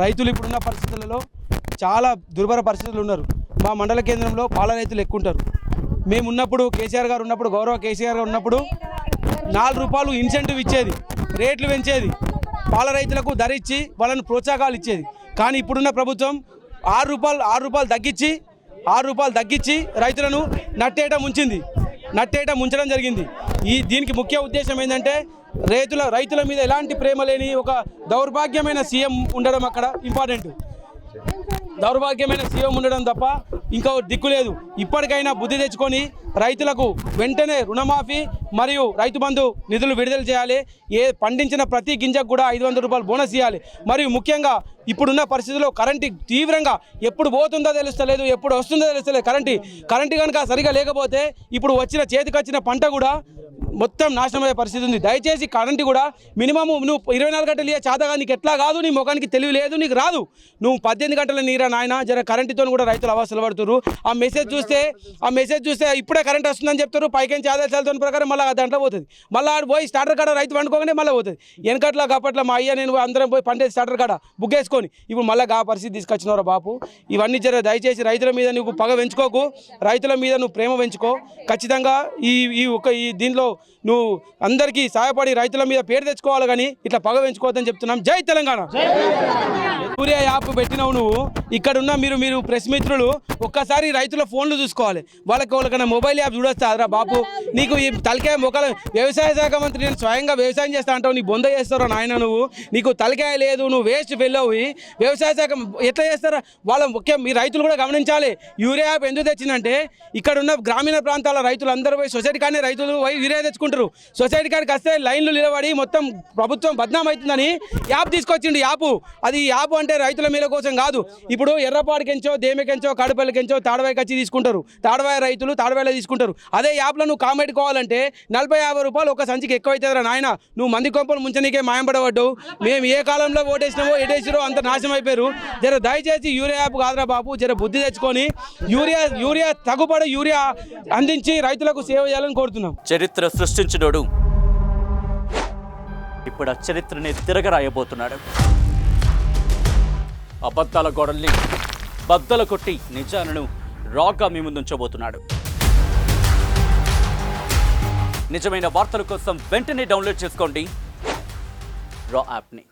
రైతులు ఇప్పుడున్న పరిస్థితులలో చాలా దుర్భర పరిస్థితులు ఉన్నారు. మా మండల కేంద్రంలో పాల రైతులు ఎక్కువ ఉంటారు. మేము ఉన్నప్పుడు కేసీఆర్ గారు ఉన్నప్పుడు, గౌరవ కేసీఆర్ గారు ఉన్నప్పుడు 4 రూపాయలు ఇన్సెంటివ్ ఇచ్చేది, రేట్లు పెంచేది, పాల రైతులకు ధర ఇచ్చి వాళ్ళని ప్రోత్సాహాలు ఇచ్చేది. కానీ ఇప్పుడున్న ప్రభుత్వం 6 రూపాయలు తగ్గించి రైతులను నట్టేట ముంచడం జరిగింది. దీనికి ముఖ్య ఉద్దేశం ఏంటంటే రైతుల మీద ఎలాంటి ప్రేమ లేని ఒక దౌర్భాగ్యమైన సీఎం ఉండడం అక్కడ ఇంపార్టెంట్. దౌర్భాగ్యమైన సీఎం ఉండడం తప్ప ఇంకో దిక్కు లేదు. ఇప్పటికైనా బుద్ధి తెచ్చుకొని రైతులకు వెంటనే రుణమాఫీ మరియు రైతు బంధు నిధులు విడుదల చేయాలి. పండించిన ప్రతి గింజకు కూడా 500 రూపాయలు బోనస్ ఇవ్వాలి. మరియు ముఖ్యంగా ఇప్పుడున్న పరిస్థితుల్లో కరెంటు తీవ్రంగా ఎప్పుడు పోతుందో తెలుస్తలేదు, ఎప్పుడు వస్తుందో తెలుస్తలేదు. కరెంటు కనుక సరిగా లేకపోతే ఇప్పుడు చేతికొచ్చిన పంట కూడా మొత్తం నాశనమయ్యే పరిస్థితి ఉంది. దయచేసి కరెంటు కూడా మినిమం నువ్వు 24 గంటలు ఇయ్యే చేతగా నీకు ఎట్లా కాదు, నీ ముఖానికి తెలివి లేదు, నీకు రాదు. నువ్వు 18 గంటల నీరా నాయన. జర కరెంటుతో కూడా రైతులు అవస్థలు పడుతున్నారు. ఆ మెసేజ్ చూస్తే ఇప్పుడే కరెంట్ వస్తుందని చెప్తారు. పైకేంచి ఆదేశాలతో ప్రకారం మళ్ళీ దాంట్లో పోతుంది. మళ్ళీ ఆడు పోయి స్టార్టర్ కాడ రైతు వండుకోగానే మళ్ళీ పోతుంది. వెనకట్లా గప్పట్లా మా అయ్య నేను అందరం పోయి పండేది స్టార్టర్ కాడ బుక్ వేసుకొని ఇప్పుడు మళ్ళీ ఆ పరిస్థితి తీసుకొచ్చినవరా బాపు. ఇవన్నీ జర దయచేసి రైతుల మీద నువ్వు పగ పెంచుకోకు, రైతుల మీద నువ్వు ప్రేమ పెంచుకో. ఖచ్చితంగా ఈ దీనిలో నువ్వు అందరికీ సహాయపడి రైతుల మీద పేరు తెచ్చుకోవాలి, కానీ ఇట్లా పగ పెంచుకోవద్దని చెప్తున్నాం. జై తెలంగాణ. సూర్య యాప్ పెట్టినావు నువ్వు. ఇక్కడున్న మీరు ప్రెస్ మిత్రులు ఒక్కసారి రైతుల ఫోన్లు చూసుకోవాలి. వాళ్ళకన్నా మొబైల్ యాప్ చూడొస్తారా బాపు? నీకు ఈ తలకాయ మొక్కలు వ్యవసాయ శాఖ మంత్రి నేను స్వయంగా వ్యవసాయం చేస్తా అంటావు, నీ బొంద చేస్తారో నాయన నువ్వు. నీకు తలకాయ లేదు, నువ్వు వేస్ట్ వెళ్ళవు. వ్యవసాయ శాఖ ఎట్లా చేస్తారా వాళ్ళ ముఖ్యం. మీ రైతులు కూడా గమనించాలి. యూరియా యాప్ ఎందుకు తెచ్చిందంటే ఇక్కడున్న గ్రామీణ ప్రాంతాల రైతులు అందరూ పోయి సొసైటీ కానీ రైతులు పోయి యూరియా తెచ్చుకుంటారు. సొసైటీ కాడికి వస్తే లైన్లు నిలబడి మొత్తం ప్రభుత్వం బద్నాం అవుతుందని యాప్ తీసుకొచ్చిండు. అది యాప్ అంటే రైతుల మీద కోసం కాదు. ఇప్పుడు ఎర్రపాడికెంచో, దేమెకెంచో, కడపల్లికెంచో తాడవాయికి వచ్చి తీసుకుంటారు. తాడవాయి రైతులు తాడవాయిలో తీసుకుంటారు. అదే యాప్లో నువ్వు కామెంటుకోవాలంటే 40-50 రూపాయలు ఒక సంచికి ఎక్కువ అవుతుందిరా నాయన. నువ్వు మంది కొంపలు ముంచనీకే మాయంపడబడ్డావు. మేము ఏ కాలంలో ఓటేసినామో ఎటేసిరో అంత నాశనం అయిపోయారు. జర దయచేసి యూరియా యాప్ కాదురా బాబు, జర బుద్ధి తెచ్చుకొని యూరియా తగ్గుపడి యూరియా అందించి రైతులకు సేవ చేయాలని కోరుతున్నాం. చరిత్ర సృష్టించినోడు ఇప్పుడు ఆ చరిత్రని తిరగరాయబోతున్నాడు. అబద్ధాల గోడల్ని బద్దలు కొట్టి నిజాలను రాగా మీ ముందుంచబోతున్నాడు. నిజమైన వార్తల కోసం వెంటనే డౌన్లోడ్ చేసుకోండి రా యాప్ని.